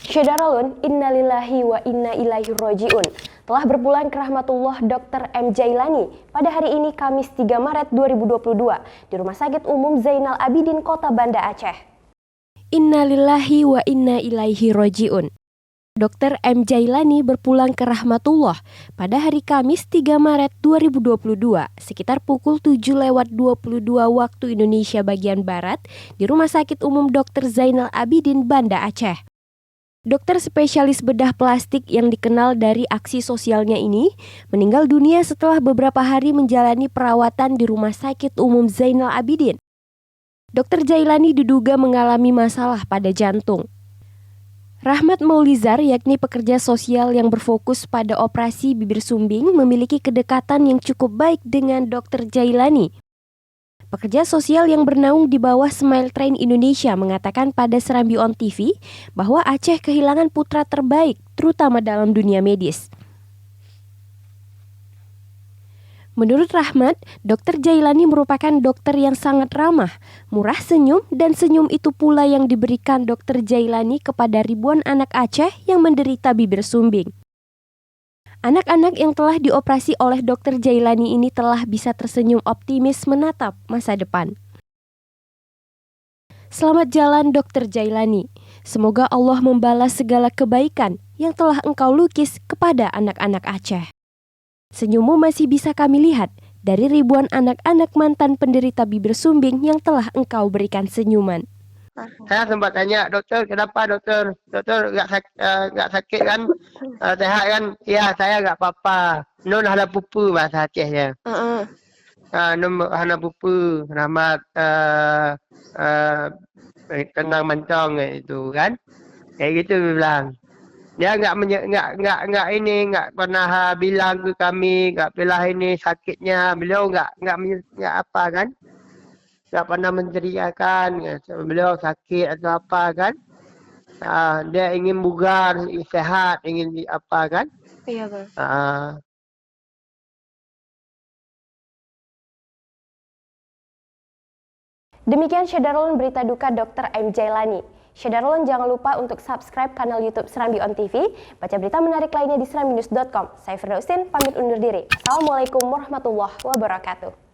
Syadarulun, innalillahi wa inna ilaihi roji'un. Telah berpulang ke rahmatullah Dr. M. Jailani pada hari ini Kamis 3 Maret 2022 di Rumah Sakit Umum Zainal Abidin, Kota Banda Aceh. Innalillahi wa inna ilaihi roji'un. Dr. M. Jailani berpulang ke rahmatullah pada hari Kamis 3 Maret 2022 sekitar pukul 7:22 waktu Indonesia bagian Barat di Rumah Sakit Umum Dr. Zainal Abidin, Banda Aceh. Dokter spesialis bedah plastik yang dikenal dari aksi sosialnya ini meninggal dunia setelah beberapa hari menjalani perawatan di Rumah Sakit Umum Zainal Abidin. Dr. Jailani diduga mengalami masalah pada jantung. Rahmat Maulizar, yakni pekerja sosial yang berfokus pada operasi bibir sumbing, memiliki kedekatan yang cukup baik dengan Dr. Jailani. Pekerja sosial yang bernaung di bawah Smile Train Indonesia mengatakan pada Serambi On TV bahwa Aceh kehilangan putra terbaik, terutama dalam dunia medis. Menurut Rahmat, Dr. Jailani merupakan dokter yang sangat ramah, murah senyum, dan senyum itu pula yang diberikan Dr. Jailani kepada ribuan anak Aceh yang menderita bibir sumbing. Anak-anak yang telah dioperasi oleh Dr. Jailani ini telah bisa tersenyum optimis menatap masa depan. Selamat jalan Dr. Jailani. Semoga Allah membalas segala kebaikan yang telah engkau lukis kepada anak-anak Aceh. Senyummu masih bisa kami lihat dari ribuan anak-anak mantan penderita bibir sumbing yang telah engkau berikan senyuman. Saya sempat tanya, dokter, kenapa dokter? Dokter nggak sakit kan? Sehat kan? Ya, saya nggak apa-apa. Nun hana pupu bahasa Acehnya. Nun hana pupu, Rahmat tentang mancong itu kan? Kayak gitu dia bilang. Dia nggak pernah bilang ke kami, nggak bilang ini sakitnya. Beliau nggak apa kan? Nggak pernah menceritakan beliau sakit atau apa kan. Dia ingin bugar, sehat, ingin apa kan. Iya, Bang. Demikian Syadarulun berita duka Dr. M. Jailani. Syadarulun jangan lupa untuk subscribe kanal YouTube Serambi On TV, baca berita menarik lainnya di serambinews.com. Saya Firdausin, pamit undur diri. Assalamualaikum warahmatullahi wabarakatuh.